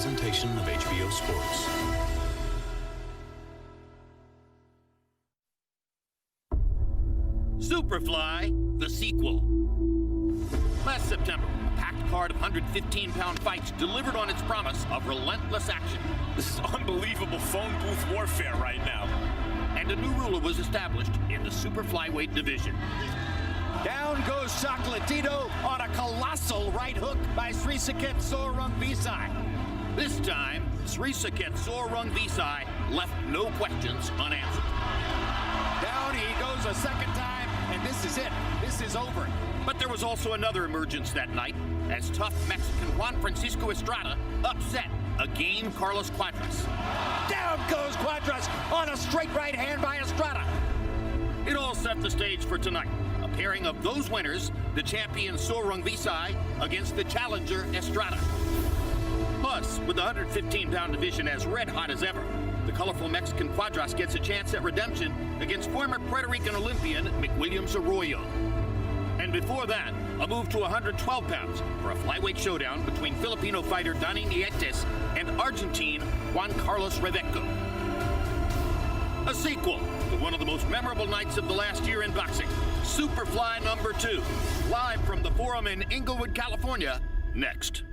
presentation of HBO Sports. Superfly, the sequel. Last September, a packed card of 115-pound fights delivered on its promise of relentless action. This is unbelievable phone booth warfare right now. And a new ruler was established in the super flyweight division. Down goes Chocolatito on a colossal right hook by Srisaket Sorungvisai. This time, Srisaket Sorungvisai left no questions unanswered. Down he goes a second time, and this is it. This is over. But there was also another emergence that night, as tough Mexican Juan Francisco Estrada upset a game Carlos Cuadras. Down goes Cuadras on a straight right hand by Estrada. It all set the stage for tonight. A pairing of those winners, the champion Sorungvisai against the challenger Estrada. Plus, with the 115-pound division as red hot as ever, the colorful Mexican Cuadras gets a chance at redemption against former Puerto Rican Olympian McWilliams Arroyo. And before that, a move to 112 pounds for a flyweight showdown between Filipino fighter Donnie Nietes and Argentine Juan Reveco. A sequel to one of the most memorable nights of the last year in boxing, Superfly number 2, live from the Forum in Inglewood, California, next.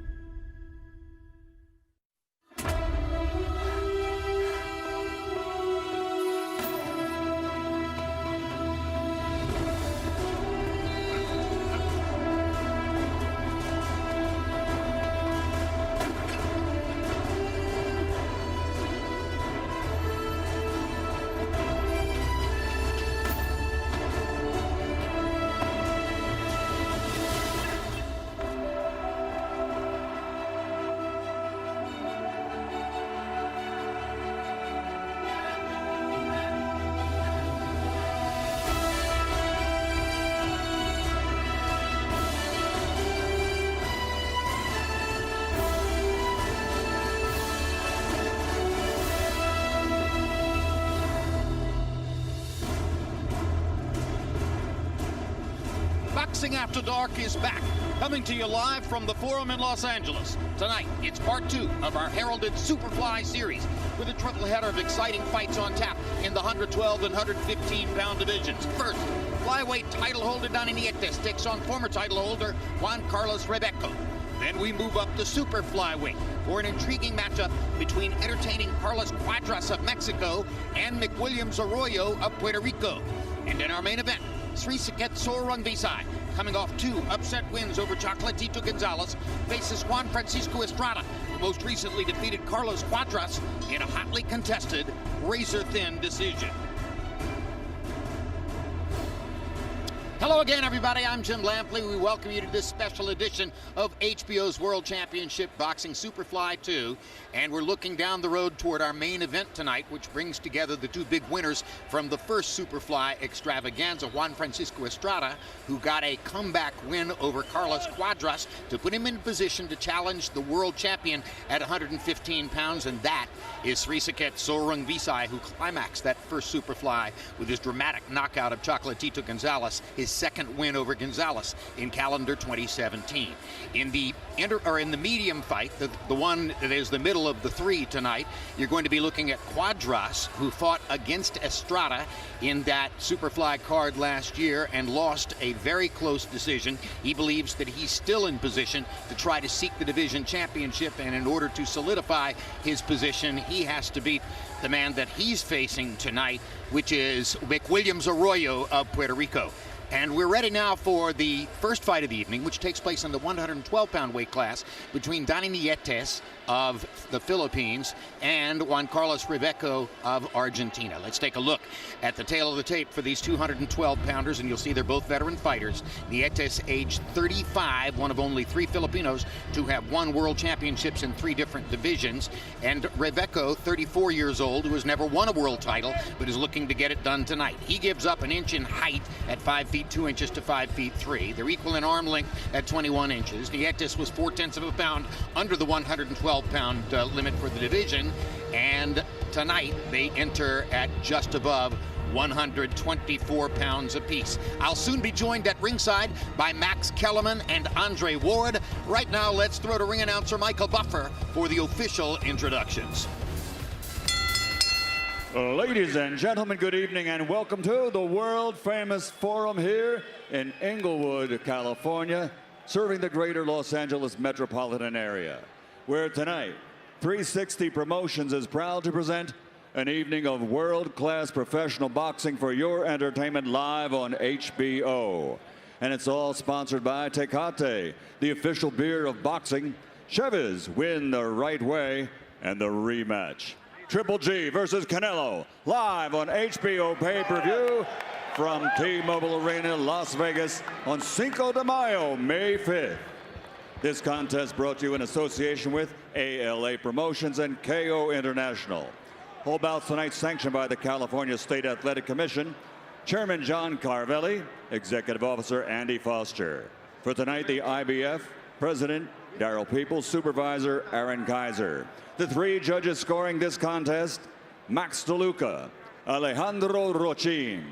Boxing After Dark is back, coming to you live from the Forum in Los Angeles. Tonight, it's part 2 of our heralded Superfly series, with a triple header of exciting fights on tap in the 112 and 115-pound divisions. First, flyweight title holder Donnie Nietes takes on former title holder Juan Reveco. Then we move up to super flyweight for an intriguing matchup between entertaining Carlos Cuadras of Mexico and McWilliams Arroyo of Puerto Rico. And in our main event, Srisaket Sorungvisai, coming off 2 upset wins over Chocolatito Gonzalez, faces Juan Francisco Estrada, who most recently defeated Carlos Cuadras in a hotly contested, razor-thin decision. Hello again, everybody. I'm Jim Lampley. We welcome you to this special edition of HBO's World Championship Boxing Superfly 2. And we're looking down the road toward our main event tonight, which brings together the 2 big winners from the first Superfly extravaganza. Juan Francisco Estrada, who got a comeback win over Carlos Cuadras to put him in position to challenge the world champion at 115 pounds. And that is Srisaket Sorungvisai, who climaxed that first Superfly with his dramatic knockout of Chocolatito Gonzalez, his second win over Gonzalez in calendar 2017. In the medium fight, the one that is the middle of the 3 tonight, you're going to be looking at Cuadras, who fought against Estrada in that Superfly card last year and lost a very close decision. He believes that he's still in position to try to seek the division championship, and in order to solidify his position, he has to beat the man that he's facing tonight, which is McWilliams Arroyo of Puerto Rico. And we're ready now for the first fight of the evening, which takes place in the 112-pound weight class between Donnie Nietes of the Philippines and Juan Reveco of Argentina. Let's take a look at the tail of the tape for these 212-pounders, and you'll see they're both veteran fighters. Nietes, age 35, one of only 3 Filipinos to have won world championships in 3 different divisions, and Reveco, 34 years old, who has never won a world title, but is looking to get it done tonight. He gives up an inch in height at 5 feet 2 inches to 5 feet 3. They're equal in arm length at 21 inches. Nietes was 0.4 of a pound under the 112-pound limit for the division, and tonight they enter at just above 124 pounds apiece. I'll soon be joined at ringside by Max Kellerman and Andre Ward. Right now, let's throw to ring announcer Michael Buffer for the official introductions. Ladies and gentlemen, good evening and welcome to the world-famous forum here in Inglewood, California, serving the greater Los Angeles metropolitan area, where tonight 360 Promotions is proud to present an evening of world-class professional boxing for your entertainment live on HBO. And it's all sponsored by Tecate, the official beer of boxing. Chavez, win the right way, and the rematch. Triple G versus Canelo, live on HBO pay-per-view from T-Mobile Arena, Las Vegas on Cinco de Mayo, May 5th. This contest brought to you in association with ALA Promotions and KO International. Whole bouts tonight sanctioned by the California State Athletic Commission, Chairman John Carvelli, Executive Officer Andy Foster. For tonight, the IBF, President Darryl Peoples, Supervisor Aaron Kaiser. The three judges scoring this contest, Max DeLuca, Alejandro Rochin,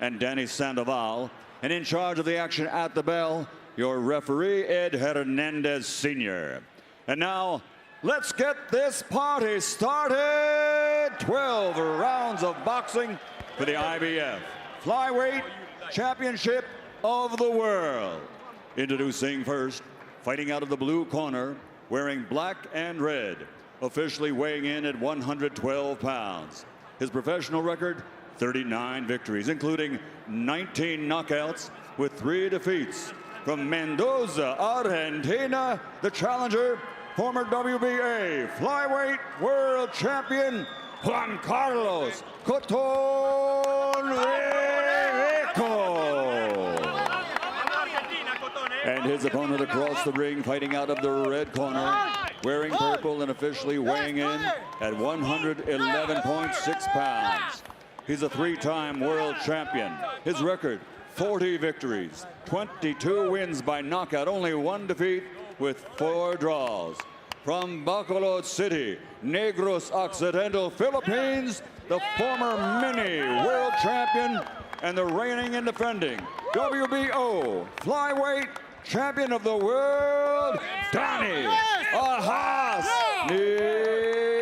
and Danny Sandoval. And in charge of the action at the bell, your referee, Ed Hernandez Sr. And now, let's get this party started. 12 rounds of boxing for the IBF Flyweight Championship of the World. Introducing first, fighting out of the blue corner, wearing black and red, officially weighing in at 112 pounds. His professional record, 39 victories, including 19 knockouts with 3 defeats. From Mendoza, Argentina, the challenger, former WBA Flyweight World Champion, Juan Carlos Coton Reveco. And his opponent across the ring, fighting out of the red corner, wearing purple and officially weighing in at 111.6 pounds. He's a 3-time world champion. His record, 40 victories, 22 wins by knockout, only 1 defeat with 4 draws. From Bacolod City, Negros Occidental, Philippines, the former mini world champion and the reigning and defending WBO Flyweight Champion of the World, Donnie Ahas Nietes.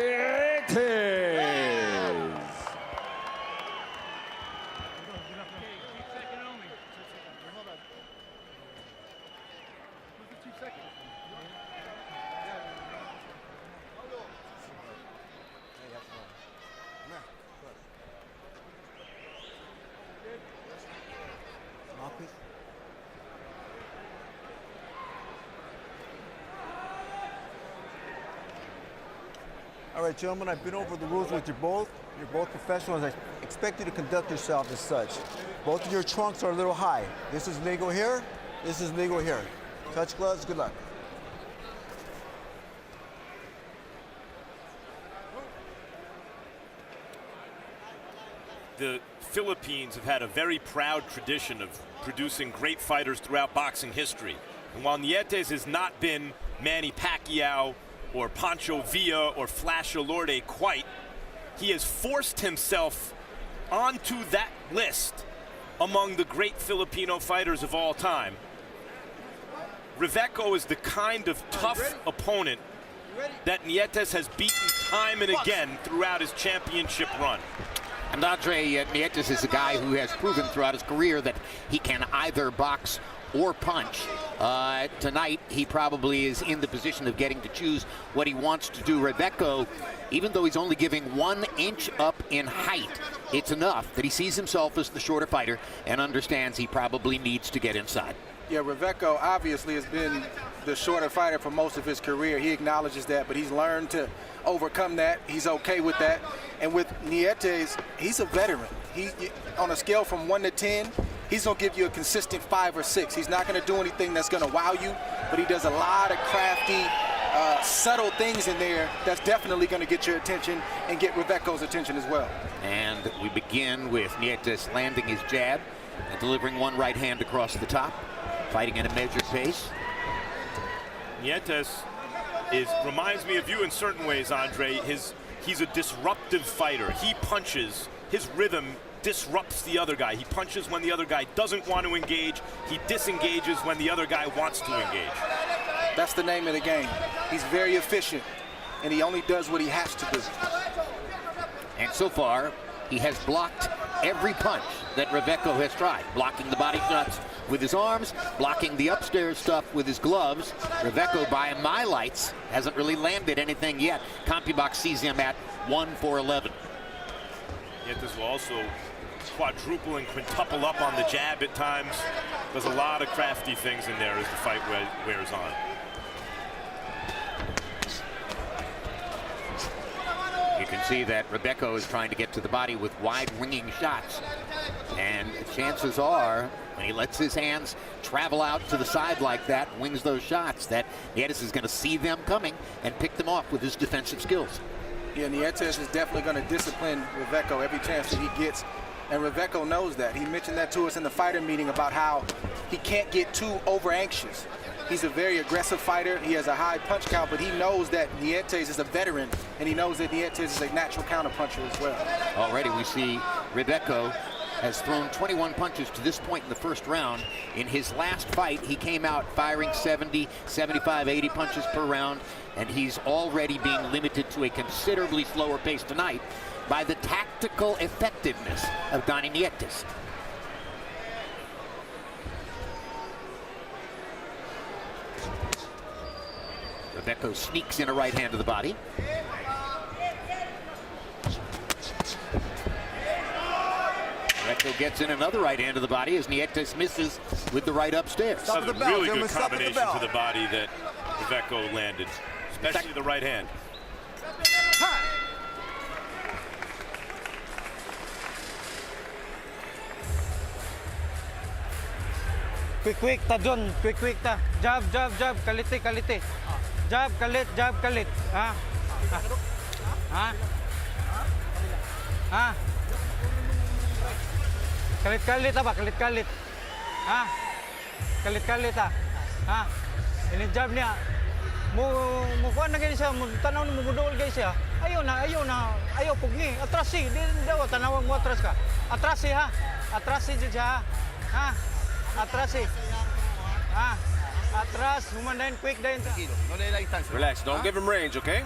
All right, gentlemen, I've been over the rules with you both. You're both professionals. I expect you to conduct yourself as such. Both of your trunks are a little high. This is legal here. This is legal here. Touch gloves. Good luck. The Philippines have had a very proud tradition of producing great fighters throughout boxing history. And while Nietes has not been Manny Pacquiao or Pancho Villa or Flash Elorde quite, he has forced himself onto that list among the great Filipino fighters of all time. Reveco is the kind of tough opponent that Nietes has beaten time and again throughout his championship run. And Andre Nietes is a guy who has proven throughout his career that he can either box or punch. Tonight, he probably is in the position of getting to choose what he wants to do. Reveco, even though he's only giving 1 inch up in height, it's enough that he sees himself as the shorter fighter and understands he probably needs to get inside. Yeah, Reveco obviously has been the shorter fighter for most of his career. He acknowledges that, but he's learned to overcome that. He's okay with that. And with Nietes, he's a veteran. He, on a scale from 1 to 10, he's going to give you a consistent 5 or 6. He's not going to do anything that's going to wow you, but he does a lot of crafty, subtle things in there that's definitely going to get your attention and get Reveco's attention as well. And we begin with Nietes landing his jab and delivering 1 right hand across the top, fighting at a measured pace. Nietes reminds me of you in certain ways, Andre. He's a disruptive fighter. He punches. His rhythm disrupts the other guy. He punches when the other guy doesn't want to engage. He disengages when the other guy wants to engage. That's the name of the game. He's very efficient, and he only does what he has to do. And so far, he has blocked every punch that Reveco has tried. Blocking the body shots with his arms, blocking the upstairs stuff with his gloves. Reveco, by my lights, hasn't really landed anything yet. CompuBox sees him at 1 for 11. Nietes will also quadruple and quintuple up on the jab at times. There's a lot of crafty things in there as the fight wears on. You can see that Reveco is trying to get to the body with wide ringing shots. And chances are, when he lets his hands travel out to the side like that, wings those shots, that Nietes is going to see them coming and pick them off with his defensive skills. Yeah, Nietes is definitely going to discipline Reveco every chance that he gets. And Reveco knows that. He mentioned that to us in the fighter meeting about how he can't get too over anxious. He's a very aggressive fighter. He has a high punch count, but he knows that Nietes is a veteran, and he knows that Nietes is a natural counterpuncher as well. Already we see Reveco has thrown 21 punches to this point in the first round. In his last fight, he came out firing 70, 75, 80 punches per round, and he's already being limited to a considerably slower pace tonight by the tactical effectiveness of Donnie Nietes. Reveco sneaks in a right hand to the body. Reveco gets in another right hand to the body as Nietes misses with the right upstairs. That's a really good combination to the body that Reveco landed, especially the right hand. Quick ta John, quick ta. Jab, kalite. Jab, kalit. Ha? Kalit ba? Kalit. Ha? Kalit ha? Ini jab niya. Mo kuan na gani siya, mo tanaw mo gudol guys siya. Ayaw pugni. Atras si, di daw tanawag mo atras ka. Atras si ha. Atras si siya. Ha? Atras eh. Atras. Humandahin quick dahin. Relax. Don't give him range, okay?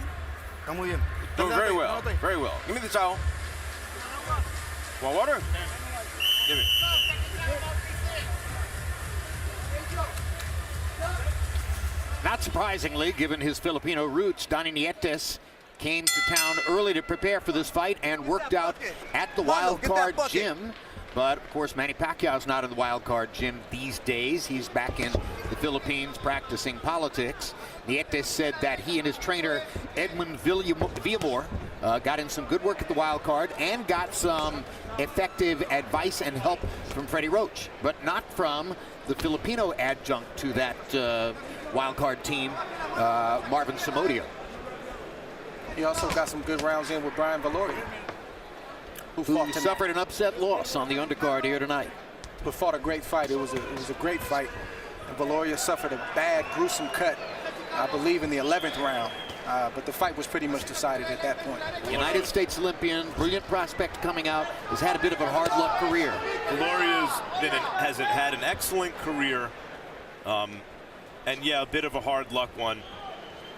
Doing very well. Very well. Give me the towel. Want water? Give me. Not surprisingly, given his Filipino roots, Donnie Nietes came to town early to prepare for this fight and worked out at the Wild Card Gym. But, of course, Manny Pacquiao's not in the Wild Card Gym these days. He's back in the Philippines practicing politics. Nietes said that he and his trainer, Edmund Villamor, got in some good work at the Wild Card and got some effective advice and help from Freddie Roach, but not from the Filipino adjunct to that Wild Card team, Marvin Somodio. He also got some good rounds in with Brian Valoria, who suffered an upset loss on the undercard here tonight. But fought a great fight. It was a great fight. And Valoria suffered a bad, gruesome cut, I believe, in the 11th round. But the fight was pretty much decided at that point. United States Olympian, brilliant prospect coming out, has had a bit of a hard luck career. Valoria's has had an excellent career, and yeah, a bit of a hard luck one.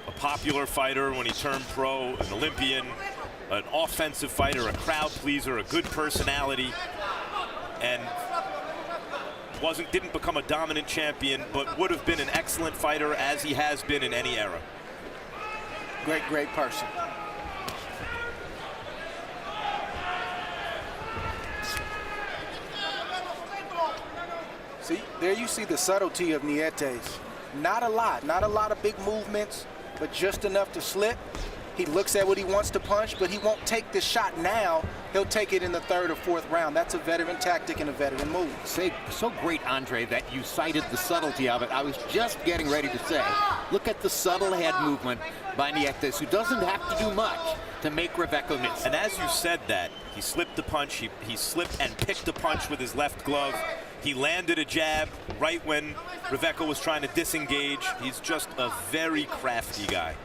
A popular fighter when he turned pro, an Olympian, an offensive fighter, a crowd pleaser, a good personality, and didn't become a dominant champion, but would have been an excellent fighter as he has been in any era. Great person. See, there you see the subtlety of Nietes. Not a lot of big movements, but just enough to slip. He looks at what he wants to punch, but he won't take the shot now. He'll take it in the 3rd or 4th round. That's a veteran tactic and a veteran move. So great, Andre, that you cited the subtlety of it. I was just getting ready to say, look at the subtle head movement by Nietes, who doesn't have to do much to make Reveco miss. And as you said that, he slipped the punch. He slipped and picked a punch with his left glove. He landed a jab right when Reveco was trying to disengage. He's just a very crafty guy.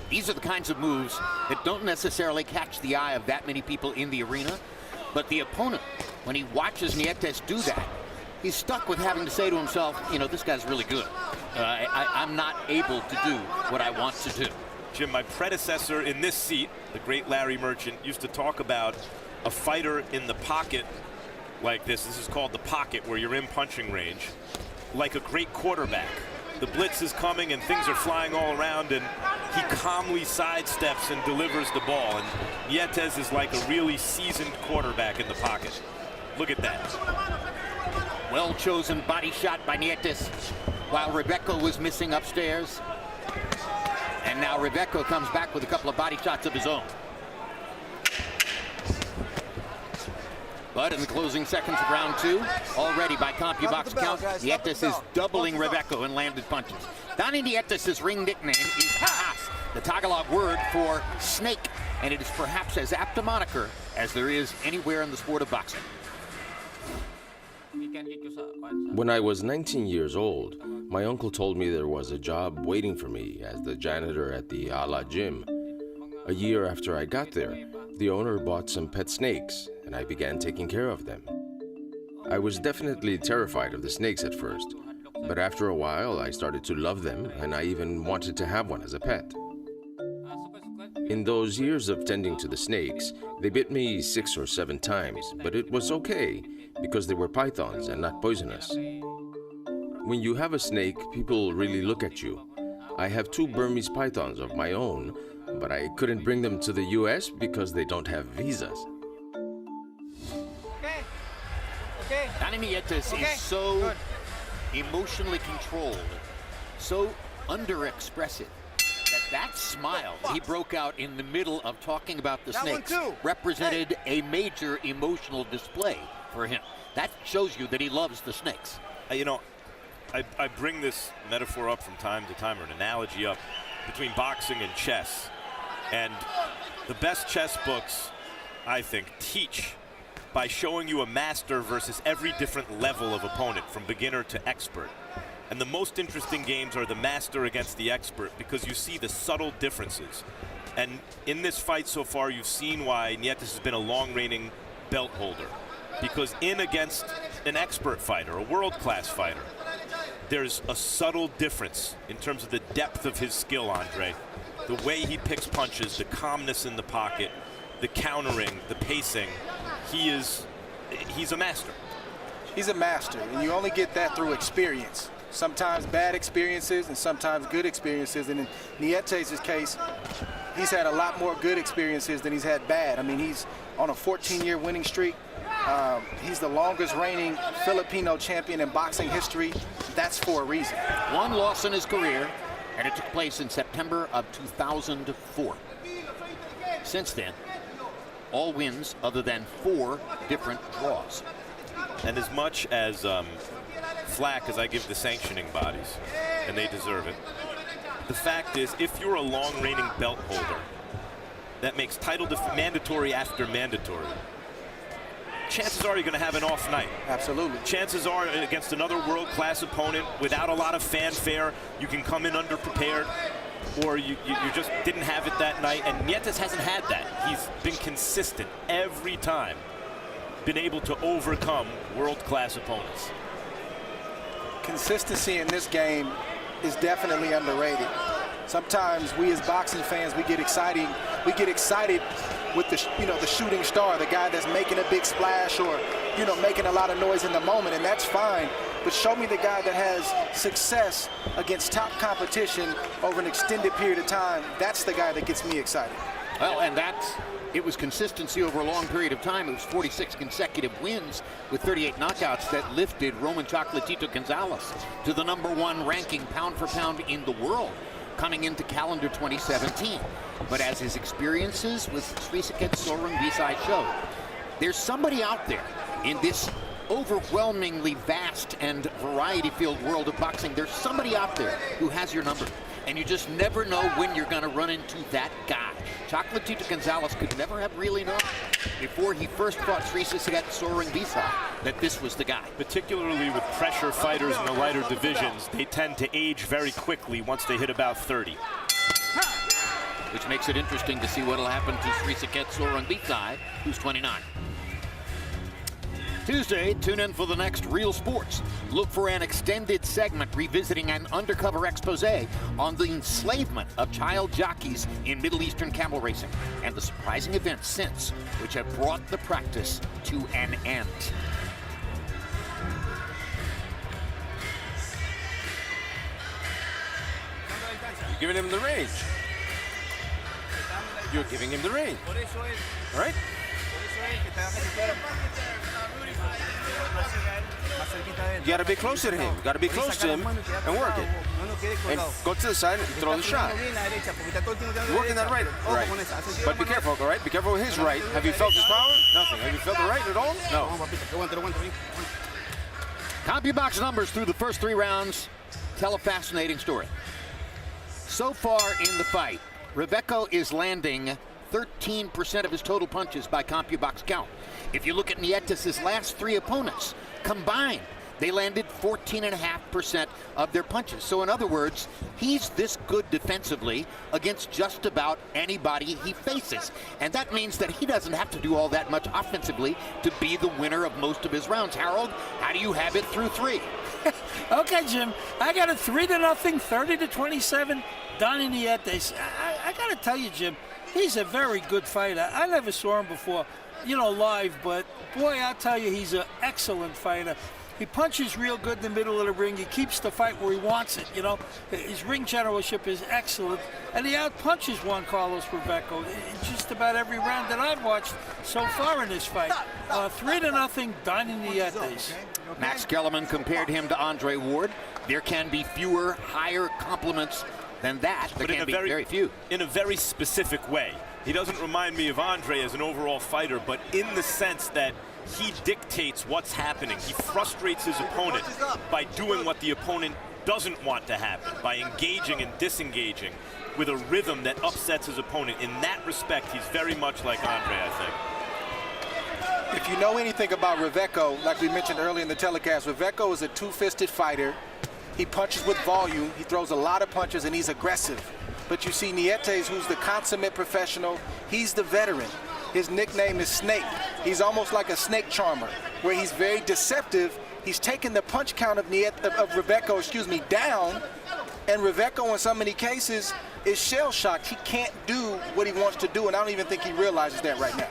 These are the kinds of moves that don't necessarily catch the eye of that many people in the arena, but the opponent, when he watches Nietes do that, he's stuck with having to say to himself, you know, this guy's really good. I'm not able to do what I want to do. Jim, my predecessor in this seat, the great Larry Merchant, used to talk about a fighter in the pocket like this. This is called the pocket, where you're in punching range, like a great quarterback. The blitz is coming and things are flying all around, and he calmly sidesteps and delivers the ball. And Nietes is like a really seasoned quarterback in the pocket. Look at that. Well-chosen body shot by Nietes while Reveco was missing upstairs. And now Reveco comes back with a couple of body shots of his own. But in the closing seconds of round 2, already by CompuBox count, Nietes is doubling Reveco in landed punches. Donnie Nietes' ring nickname is Hahas, the Tagalog word for snake, and it is perhaps as apt a moniker as there is anywhere in the sport of boxing. When I was 19 years old, my uncle told me there was a job waiting for me as the janitor at the Ala gym. A year after I got there, the owner bought some pet snakes, and I began taking care of them. I was definitely terrified of the snakes at first, but after a while I started to love them, and I even wanted to have one as a pet. In those years of tending to the snakes, they bit me 6 or 7 times, but it was okay because they were pythons and not poisonous. When you have a snake, people really look at you. I have 2 Burmese pythons of my own, but I couldn't bring them to the US because they don't have visas. Donnie Nietes is so emotionally controlled, so underexpressive, that smile he broke out in the middle of talking about the snakes represented a major emotional display for him. That shows you that he loves the snakes. You know, I bring this metaphor up from time to time, or an analogy up, between boxing and chess. And the best chess books, I think, teach by showing you a master versus every different level of opponent, from beginner to expert. And the most interesting games are the master against the expert, because you see the subtle differences. And in this fight so far, you've seen why Nietes has been a long-reigning belt holder. Because in against an expert fighter, a world-class fighter, there's a subtle difference in terms of the depth of his skill, Andre. The way he picks punches, the calmness in the pocket, the countering, the pacing. He's a master. He's a master, and you only get that through experience. Sometimes bad experiences and sometimes good experiences. And in Nietes' case, he's had a lot more good experiences than he's had bad. I mean, he's on a 14-year winning streak. He's the longest reigning Filipino champion in boxing history. That's for a reason. 1 loss in his career, and it took place in September of 2004. Since then, all wins other than 4 different draws. And as much as flack as I give the sanctioning bodies, and they deserve it, the fact is, if you're a long-reigning belt holder, that makes title mandatory after mandatory. Chances are you're going to have an off night. Absolutely. Chances are against another world-class opponent without a lot of fanfare, you can come in underprepared, or you just didn't have it that night. And Nietes hasn't had that. He's been consistent every time, been able to overcome world-class opponents. Consistency in this game is definitely underrated. Sometimes we as boxing fans, we get excited with the shooting star, the guy that's making a big splash or making a lot of noise in the moment, and that's fine. But show me the guy that has success against top competition over an extended period of time. That's the guy that gets me excited. Well, and it was consistency over a long period of time. It was 46 consecutive wins with 38 knockouts that lifted Roman Chocolatito Gonzalez to the #1 ranking pound for pound in the world coming into calendar 2017. But as his experiences with Srisaket Sorung Visai showed, there's somebody out there in this overwhelmingly vast and variety-filled world of boxing. There's somebody out there who has your number, and you just never know when you're going to run into that guy. Chocolatito Gonzalez could never have really known before he first fought Srisaket Sorung Visai that this was the guy. Particularly with pressure fighters in the lighter divisions, they tend to age very quickly once they hit about 30. which makes it interesting to see what will happen to Srisaket Sorangbitsai, who's 29. Tuesday, tune in for the next Real Sports. Look for an extended segment revisiting an undercover expose on the enslavement of child jockeys in Middle Eastern camel racing and the surprising events since, which have brought the practice to an end. You're giving him the range. You're giving him the range. All right? You got to be closer to him. You got to be close to him and work it. And go to the side and throw the shot. You're working that right. Right. But be careful, all right? Be careful with his right. Have you felt his power? Nothing. Have you felt the right at all? No. CompuBox numbers through the first 3 rounds tell a fascinating story. So far in the fight, Reveco is landing 13% of his total punches by CompuBox count. If you look at Nietes' last 3 opponents combined, they landed 14.5% of their punches. So in other words, he's this good defensively against just about anybody he faces. And that means that he doesn't have to do all that much offensively to be the winner of most of his rounds. Harold, how do you have it through 3? Okay, Jim, I got a 3-0, 30-27, Donnie Nietes. I got to tell you, Jim, he's a very good fighter. I never saw him before, live, but boy, I'll tell you, he's an excellent fighter. He punches real good in the middle of the ring. He keeps the fight where he wants it, His ring generalship is excellent, and he outpunches Juan Carlos Reveco in just about every round that I've watched so far in this fight. 3-0, Donnie Nietes. Max Kellerman compared him to Andre Ward. There can be fewer, higher compliments than that. There can be very few. In a very specific way. He doesn't remind me of Andre as an overall fighter, but in the sense that he dictates what's happening. He frustrates his opponent by doing what the opponent doesn't want to happen, by engaging and disengaging with a rhythm that upsets his opponent. In that respect, he's very much like Andre, I think. If you know anything about Reveco, like we mentioned earlier in the telecast, Reveco is a 2-fisted fighter. He punches with volume, he throws a lot of punches, and he's aggressive. But you see Nietes, who's the consummate professional, he's the veteran. His nickname is Snake. He's almost like a snake charmer, where he's very deceptive. He's taken the punch count of Reveco, down, and Reveco in so many cases is shell-shocked. He can't do what he wants to do, and I don't even think he realizes that right now.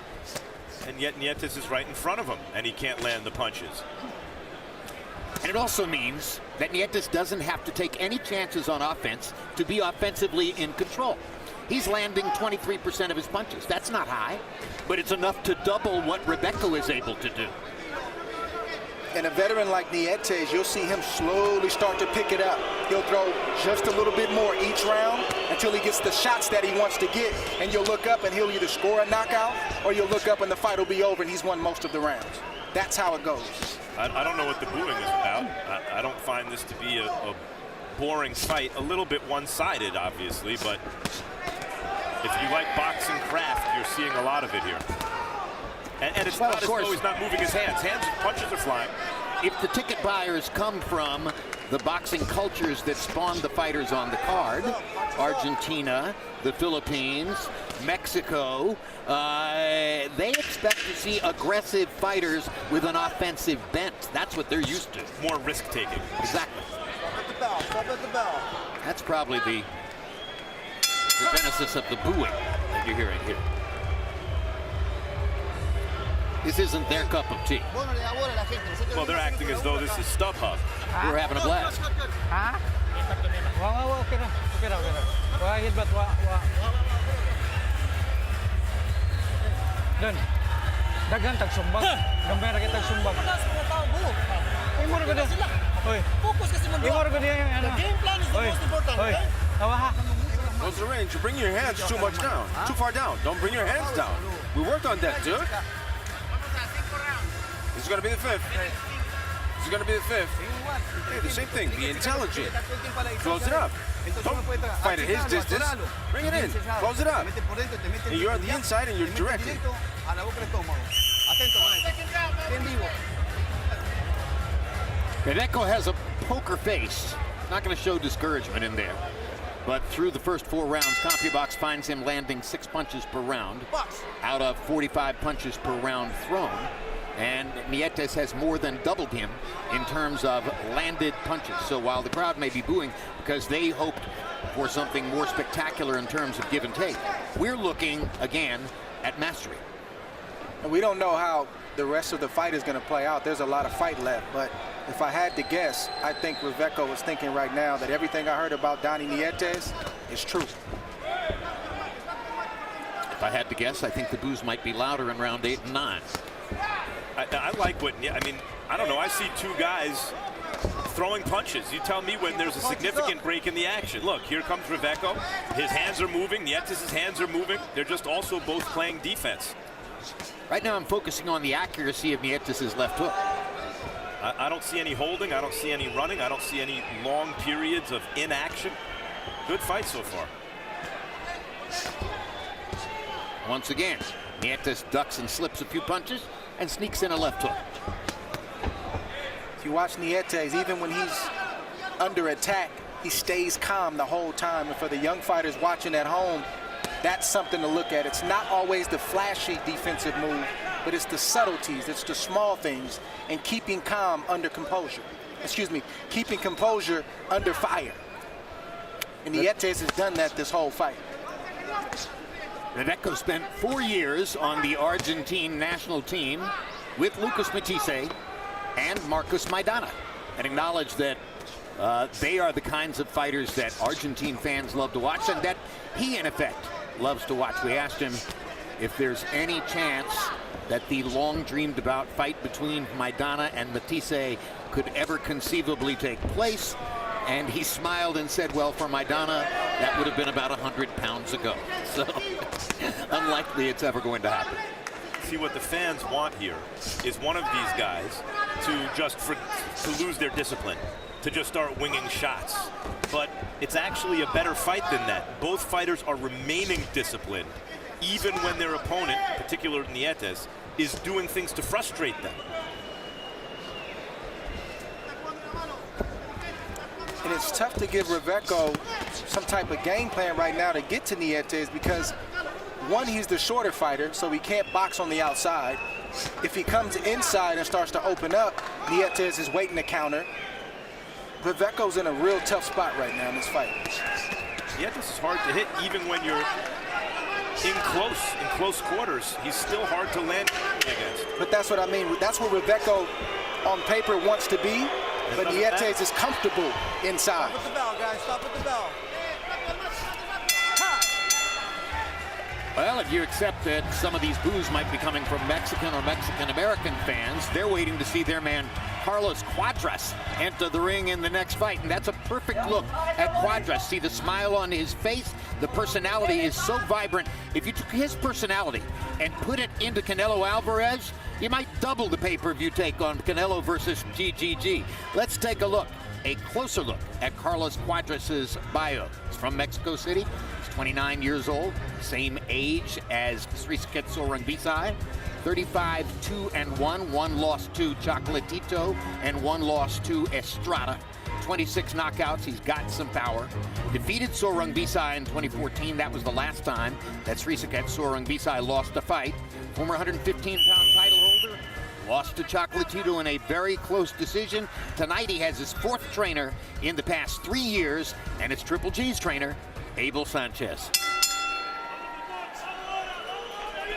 And yet Nietes is right in front of him, and he can't land the punches. And it also means that Nietes doesn't have to take any chances on offense to be offensively in control. He's landing 23% of his punches. That's not high, but it's enough to double what Reveco is able to do. And a veteran like Nietes, you'll see him slowly start to pick it up. He'll throw just a little bit more each round until he gets the shots that he wants to get. And you'll look up and he'll either score a knockout, or you'll look up and the fight will be over and he's won most of the rounds. That's how it goes. I don't know what the booing is about. I don't find this to be a boring fight. A little bit one-sided, obviously, but if you like boxing craft, you're seeing a lot of it here. And it's not as though he's not moving his hands. Punches are flying. If the ticket buyers come from the boxing cultures that spawned the fighters on the card, Argentina, the Philippines, Mexico, they expect to see aggressive fighters with an offensive bent. That's what they're used to. More risk-taking. Exactly. Stop at the bell. That's probably the genesis of the booing that you're hearing here. This isn't their cup of tea. Well, they're acting as though this is StubHub. We're having a blast. Dun, daghan tagsumbag. Gambera kita tagsumbag. Imor ko dia. Hoy. Focus kasi mo. Imor ko dia. The game plan is the most important. Hoy. Tawa. Close the range. You're bringing your hands too much down. Too far down. Don't bring your hands down. We worked on that, dude. This is going to be the 5th. This is going to be the 5th. Hey, the same thing. Be intelligent. Close it up. Don't fight at his distance. Bring it in. Close it up. And you're on the inside and you're directing. Reveco has a poker face. Not going to show discouragement in there. But through the first 4 rounds, CompuBox finds him landing 6 punches per round out of 45 punches per round thrown. And Nietes has more than doubled him in terms of landed punches. So while the crowd may be booing because they hoped for something more spectacular in terms of give and take, we're looking again at mastery. And we don't know how the rest of the fight is going to play out. There's a lot of fight left, but if I had to guess, I think Reveco is thinking right now that everything I heard about Donnie Nietes is true. If I had to guess, I think the boos might be louder in round 8 and 9. I like what, I mean, I don't know. I see 2 guys throwing punches. You tell me when there's a significant break in the action. Look, here comes Reveco. His hands are moving. Nietes' hands are moving. They're just also both playing defense. Right now I'm focusing on the accuracy of Nietes' left hook. I don't see any holding. I don't see any running. I don't see any long periods of inaction. Good fight so far. Once again, Nietes ducks and slips a few punches and sneaks in a left hook. If you watch Nietes, even when he's under attack, he stays calm the whole time. And for the young fighters watching at home, that's something to look at. It's not always the flashy defensive move, but it's the subtleties, it's the small things, and keeping calm under composure. Excuse me, keeping composure under fire. And Nietes has done that this whole fight. Reveco spent 4 years on the Argentine national team with Lucas Matisse and Marcus Maidana, and acknowledged that they are the kinds of fighters that Argentine fans love to watch and that he, in effect, loves to watch. We asked him if there's any chance that the long dreamed about fight between Maidana and Matisse could ever conceivably take place, and he smiled and said, well, for Maidana, that would have been about 100 pounds ago. So unlikely it's ever going to happen. See, what the fans want here is one of these guys to lose their discipline, to just start winging shots. But it's actually a better fight than that. Both fighters are remaining disciplined, even when their opponent, particularly Nietes, is doing things to frustrate them. And it's tough to give Reveco some type of game plan right now to get to Nietes because, one, he's the shorter fighter, so he can't box on the outside. If he comes inside and starts to open up, Nietes is waiting to counter. Reveco's in a real tough spot right now in this fight. Nietes is hard to hit even when you're in close quarters. He's still hard to land against. But that's what I mean. That's where Reveco on paper wants to be, but Nietes is comfortable inside. Stop with the bell, guys. Stop with the bell. Well, if you accept that some of these boos might be coming from Mexican or Mexican-American fans, they're waiting to see their man Carlos Cuadras enter the ring in the next fight, and that's a perfect look at Cuadras. See the smile on his face? The personality is so vibrant. If you took his personality and put it into Canelo Alvarez, you might double the pay-per-view take on Canelo versus GGG. Let's take a look, a closer look at Carlos Cuadras' bio. He's from Mexico City. 29 years old, same age as Srisaket Sorangbisai. 35-2-1, 1 loss to Chocolatito and 1 loss to Estrada. 26 knockouts, he's got some power. Defeated Sorangbisai in 2014, that was the last time that Srisaket Sorangbisai lost a fight. Former 115-pound title holder, lost to Chocolatito in a very close decision. Tonight he has his 4th trainer in the past 3 years, and it's Triple G's trainer, Abel Sanchez.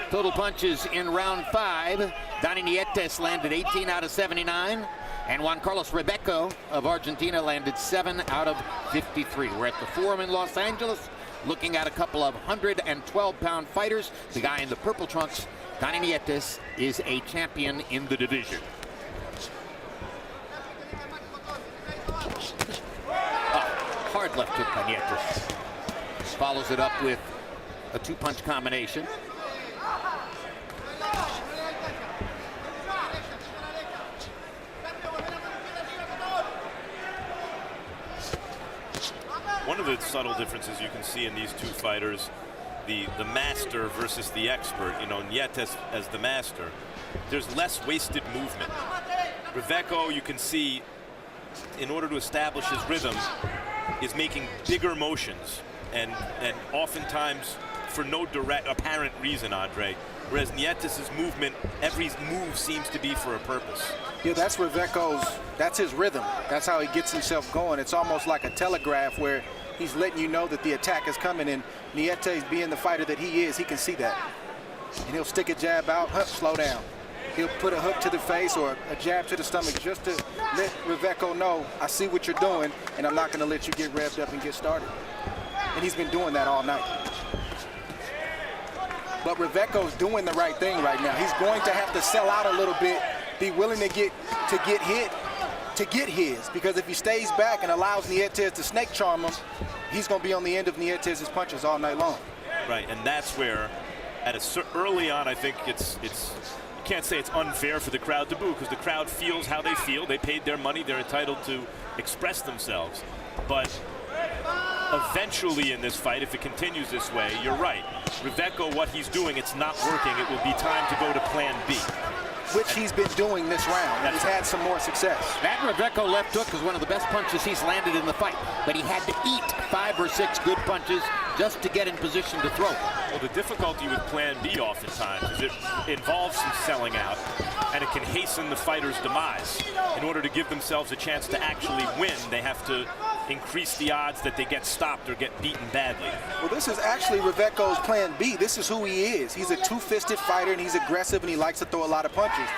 Total punches in round 5. Donnie Nietes landed 18 out of 79. And Juan Carlos Reveco of Argentina landed 7 out of 53. We're at the Forum in Los Angeles, looking at a couple of 112-pound fighters. The guy in the purple trunks, Donnie Nietes, is a champion in the division. Hard left hook by Nietes. Follows it up with a 2-punch combination. One of the subtle differences you can see in these two fighters, the master versus the expert, you know, Nietes as the master, there's less wasted movement. Reveco, you can see, in order to establish his rhythm, is making bigger motions, and oftentimes for no direct apparent reason, Andre. Whereas Nietes' movement, every move seems to be for a purpose. Yeah, that's Reveco's, that's his rhythm. That's how he gets himself going. It's almost like a telegraph where he's letting you know that the attack is coming, and Nietes, being the fighter that he is, he can see that. And he'll stick a jab out, slow down. He'll put a hook to the face or a jab to the stomach just to let Reveco know, I see what you're doing, and I'm not going to let you get revved up and get started. And he's been doing that all night. But Reveco's doing the right thing right now. He's going to have to sell out a little bit, be willing to get hit, to get his. Because if he stays back and allows Nietes to snake charm him, he's going to be on the end of Nietes' punches all night long. Right, and that's where, early on, I think it's you can't say it's unfair for the crowd to boo, because the crowd feels how they feel. They paid their money. They're entitled to express themselves. But eventually in this fight, if it continues this way, you're right. Reveco, what he's doing, it's not working. It will be time to go to plan B. Which he's been doing this round. He's had some more success. That Reveco left hook is one of the best punches he's landed in the fight, but he had to eat 5 or 6 good punches just to get in position to throw. Well, the difficulty with plan B oftentimes is it involves some selling out, and it can hasten the fighter's demise. In order to give themselves a chance to actually win, they have to increase the odds that they get stopped or get beaten badly. Well, this is actually Reveco's plan B. This is who he is. He's a two-fisted fighter, and he's aggressive, and he likes to throw a lot of punches.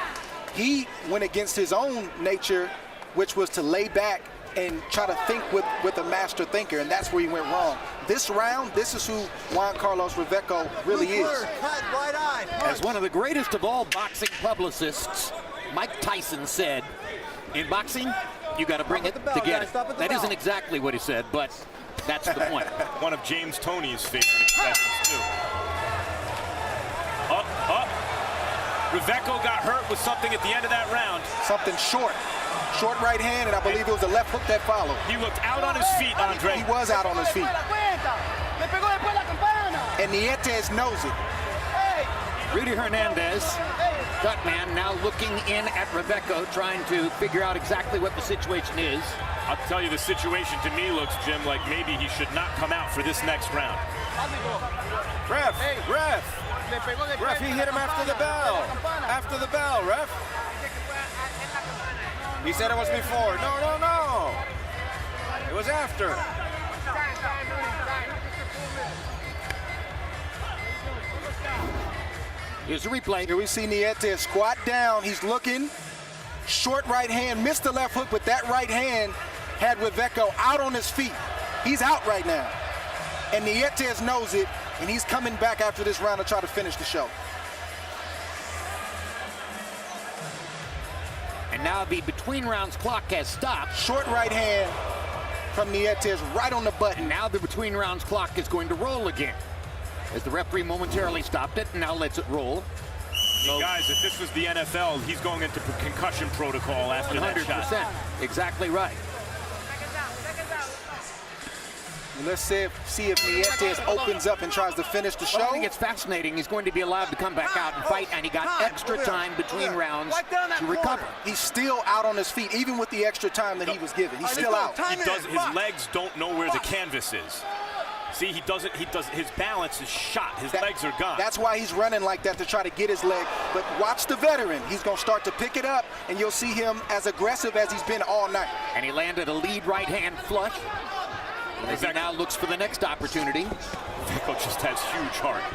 He went against his own nature, which was to lay back and try to think with a master thinker, and that's where he went wrong. This round, this is who Juan Carlos Reveco really is. As one of the greatest of all boxing publicists, Mike Tyson said, in boxing, you got to bring it to get it. That isn't exactly what he said, but that's the point. One of James Toney's favorite expressions, too. Reveco got hurt with something at the end of that round. Something short. Short right hand, and I believe it was a left hook that followed. He looked out on his feet, Andre. He was out on his feet. And Nietes knows it. Rudy Hernandez, Gutman, now looking in at Reveco, trying to figure out exactly what the situation is. I'll tell you, the situation to me looks, Jim, like maybe he should not come out for this next round. Ref, he hit him after the bell. After the bell, ref. He said it was before. No. It was after. Here's a replay. Here we see Nietes squat down. He's looking. Short right hand. Missed the left hook, but that right hand had Reveco out on his feet. He's out right now. And Nietes knows it, and he's coming back after this round to try to finish the show. And now the between rounds clock has stopped. Short right hand from Nietes right on the button. Now the between rounds clock is going to roll again, as the referee momentarily stopped it and now lets it roll. So, guys, if this was the NFL, he's going into concussion protocol after 100%. That shot. Exactly right. And let's see if Nietes opens up and tries to finish the show. Well, I think it's fascinating. He's going to be allowed to come back out and fight, and he got extra time between rounds to recover. He's still out on his feet, even with the extra time that he was given. He's still out. His legs don't know where the canvas is. See, his balance is shot. His legs are gone. That's why he's running like that, to try to get his leg. But watch the veteran. He's going to start to pick it up, and you'll see him as aggressive as he's been all night. And he landed a lead right hand flush. As he now looks for the next opportunity. Reveco just has huge heart.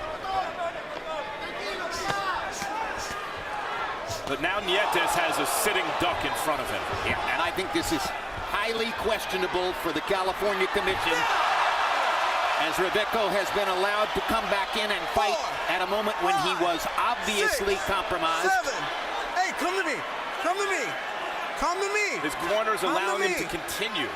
But now Nietes has a sitting duck in front of him. Yeah, and I think this is highly questionable for the California Commission, as Reveco has been allowed to come back in and fight at a moment when he was obviously compromised. Hey, come to me. Come to me. Come to me. His corner's allowing him to continue.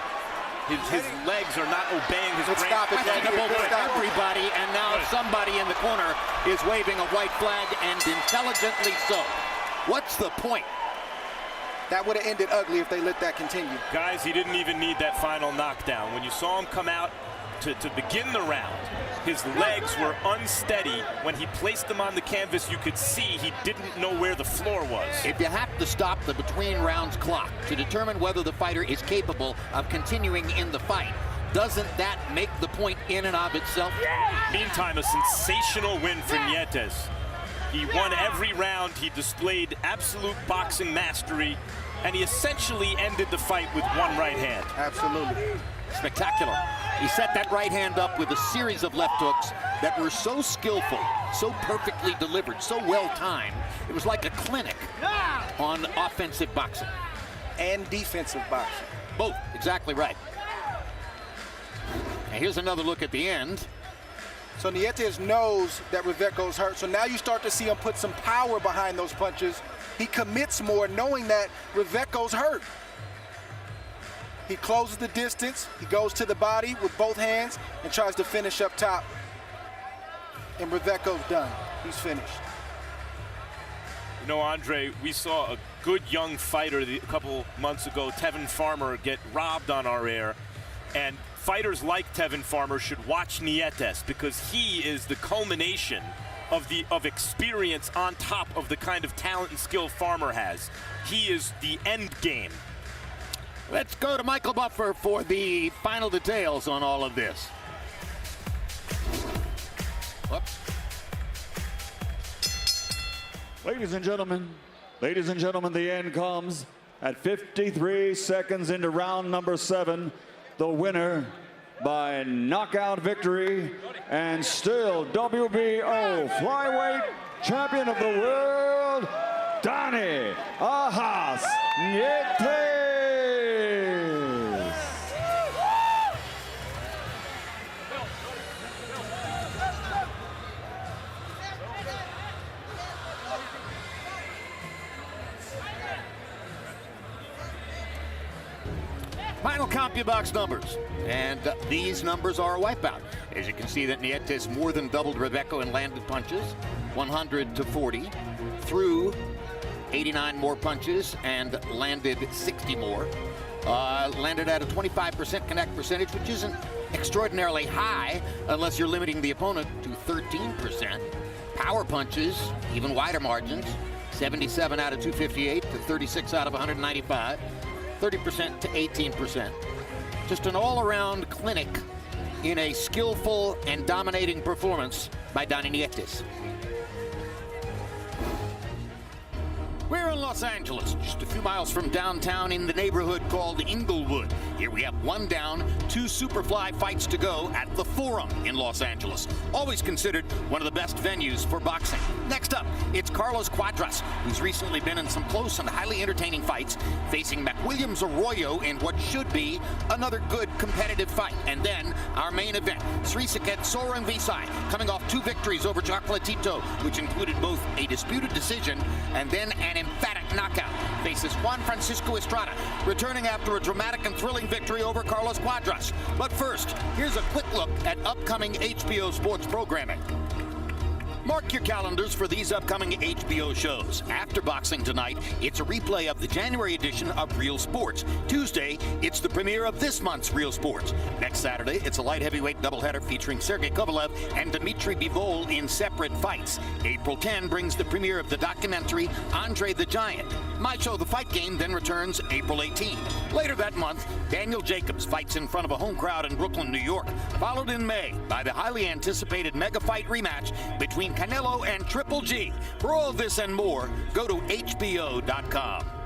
His legs are not obeying his brain. Questionable for everybody, and now somebody in the corner is waving a white flag, and intelligently so. What's the point? That would have ended ugly if they let that continue. Guys, he didn't even need that final knockdown. When you saw him come out to begin the round, his legs were unsteady. When he placed them on the canvas, you could see he didn't know where the floor was. If you have to stop the between rounds clock to determine whether the fighter is capable of continuing in the fight, Doesn't that make the point in and of itself? Meantime, a sensational win for Nietes. He won every round. He displayed absolute boxing mastery, and he essentially ended the fight with one right hand. Absolutely. Spectacular. He set that right hand up with a series of left hooks that were so skillful, so perfectly delivered, so well timed. It was like a clinic on offensive boxing. And defensive boxing. Both, exactly right. And here's another look at the end. So Nietes knows that Reveco's hurt, so now you start to see him put some power behind those punches. He commits more knowing that Reveco's hurt. He closes the distance, he goes to the body with both hands and tries to finish up top. And Reveco's done. He's finished. You know, Andre, we saw a good young fighter a couple months ago, Tevin Farmer, get robbed on our air. And fighters like Tevin Farmer should watch Nietes because he is the culmination of experience on top of the kind of talent and skill Farmer has. He is the end game. Let's go to Michael Buffer for the final details on all of this. Whoops. Ladies and gentlemen, the end comes at 53 seconds into round number 7. The winner by knockout victory and still WBO flyweight champion of the world, Donnie Ajas Nietes. Final CompuBox numbers, and these numbers are a wipeout. As you can see that Nietes more than doubled Reveco in landed punches, 100 to 40, threw 89 more punches and landed 60 more. Landed at a 25% connect percentage, which isn't extraordinarily high unless you're limiting the opponent to 13%. Power punches, even wider margins, 77 out of 258 to 36 out of 195. 30% to 18%. Just an all-around clinic in a skillful and dominating performance by Donnie Nietes. We're in Los Angeles, just a few miles from downtown in the neighborhood called Inglewood. Here we have 1 down, 2 Superfly fights to go at the Forum in Los Angeles. Always considered one of the best venues for boxing. Next up, it's Carlos Cuadras, who's recently been in some close and highly entertaining fights, facing McWilliams Arroyo in what should be another good competitive fight. And then our main event, Srisaket Soren Visai, coming off 2 victories over Chocolatito, which included both a disputed decision and then an emphatic knockout, faces Juan Francisco Estrada, returning after a dramatic and thrilling victory over Carlos Cuadras. But first, here's a quick look at upcoming HBO Sports programming. Mark your calendars for these upcoming HBO shows. After boxing tonight, it's a replay of the January edition of Real Sports. Tuesday, it's the premiere of this month's Real Sports. Next Saturday, it's a light heavyweight doubleheader featuring Sergey Kovalev and Dmitry Bivol in separate fights. April 10 brings the premiere of the documentary Andre the Giant. My show, The Fight Game, then returns April 18. Later that month, Daniel Jacobs fights in front of a home crowd in Brooklyn, New York, followed in May by the highly anticipated mega fight rematch between Canelo and Triple G. For all this and more, go to HBO.com.